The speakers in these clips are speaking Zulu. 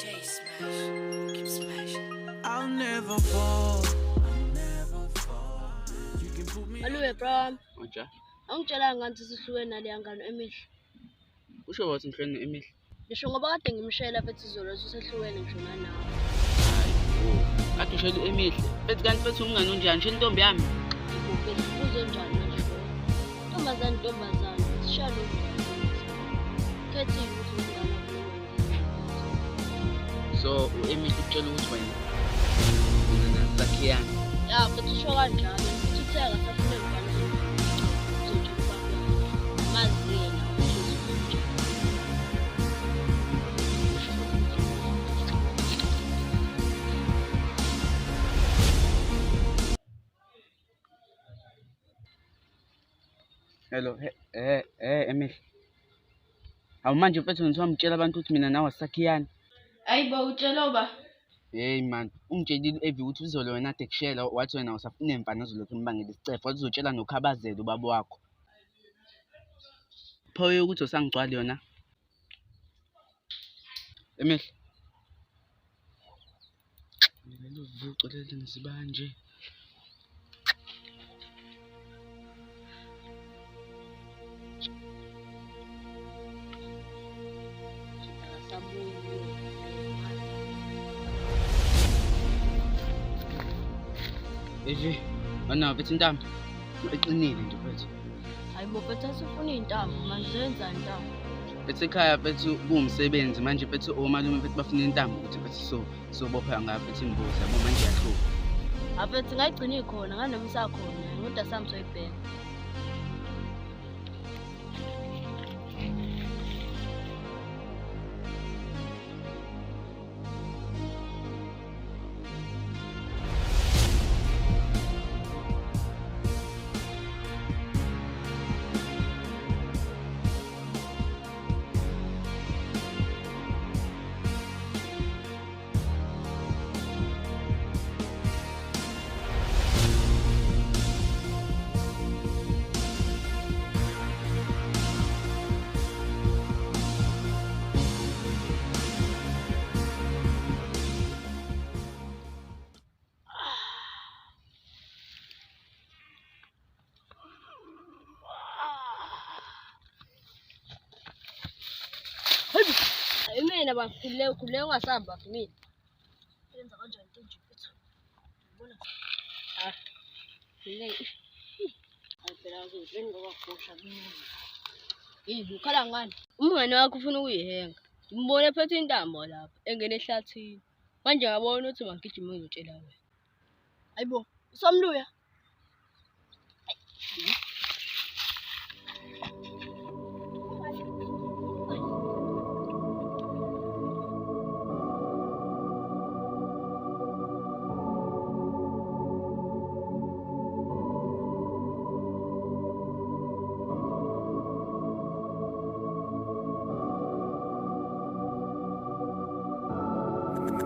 J smash, keep smashing. I'll never fall. You can put me. Hello, bro. Oja. Angitshela ngathi sihluke nale ngane emihle. Usho wathi ngihlweni emihle. Ngisho ngoba kade ngimshela bethi izolo sisehlukene ngisho nanawe. Hayi. Kade ushela emihle. Bethi kanti bethi umngane unjani? Nje intombi yami. Ubheke ubuze njani manje? Ntombazane, sishalo. Kethi ukuthi umngane So emihle utshela ukuthi wena nasakhiyana. ya bethi usho kanjalo. Uthi utheka safuna ngane. Uzojuba. Mazina. Hello, emihle. Awu manje mfethu ngithiwa mtshela abantu ukuthi mina nawe asisakhiyana. Ayibo utshela uba Hey man, ungitshelile evi ukuthi uzolo wena ade kushela wathi wena usafuna imfana uzolokhu imbangela isicefo wathi uzotshela nokhabazela ubaba wakho. Phoyo ukuthi usangigcwala yona. Emihle. Lelo vuco leli ngisibanje. Evi, mana bethi intambo eqinile nje mfethu. hayibo bethi asifuna intambo manje zenza intambo. Bethi ekhaya bethi kuwumsebenzi manje bethi omalume bethi bafuna intambo ukuthi bethi sobopha ngayo bethi imbuzi yabo manje yahluka. Abethi ngayigcina ikhona nganomsakhona ngoda sami soyibheka. Mina bakhule ungasamba mina. Yenza kanjani nje mfethu? Ubona? Phela uzweni ngokwakhohlwa kimi. Yini ukhala ngani? Umngane wakho ufuna ukuyihenga. Ngimbone phethe intambo lapha engene ehlathini. Manje ngabona ukuthi mangigijime ngizotshela wena. Hayibo, usomluya.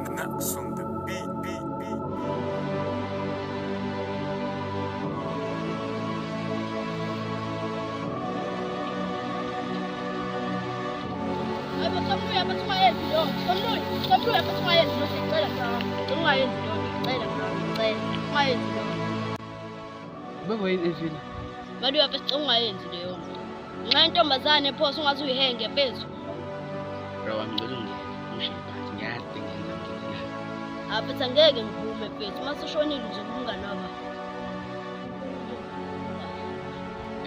Knocks on the beat. Hayibo somluya bathi ungayenzi lonke. Somluya bathi ungayenzi lonke. Ngicela mfana. Ungayenzi lonke. Ngicela mfana. Ngicela. Ungayenzi lonke. Baba yini evila? Manje uyafisa ungayenzi leyo nto. Nxa intombazane phosa ungathi uyihenge phezulu. Bro wami ngicela ungishilo phansi ngiyazi ngenza ngini. Aphethe angeke ngivume mfethu. Mase ushonile nje umngane wakho.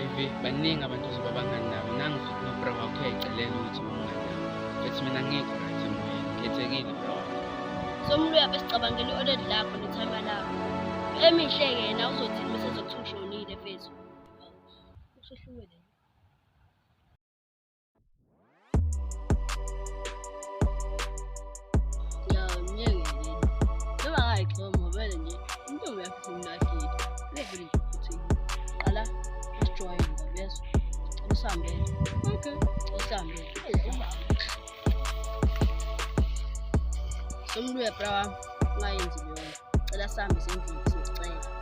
Evi baningi abantu zobabangani nabo nangi futhi no bro wakho uyayicelela ukuthi umngane nabo. Bethi mina ngikho right emoyeni. Khethekile bro. Somluya besicabangela i-order lakho nethama lakho. Emihle yena uzothi bese zokuthi ushonile mfethu. Usehlukene. Ya mnyengeni. Noma ngayixhoma vele nje. Intombi yakho simlahlile. Levele nje futhi. Qala usijoin bese. Usambele. Okay. Usambele. Somluya bra ungayenzi leyo. Cela sambe sendlini siyocela.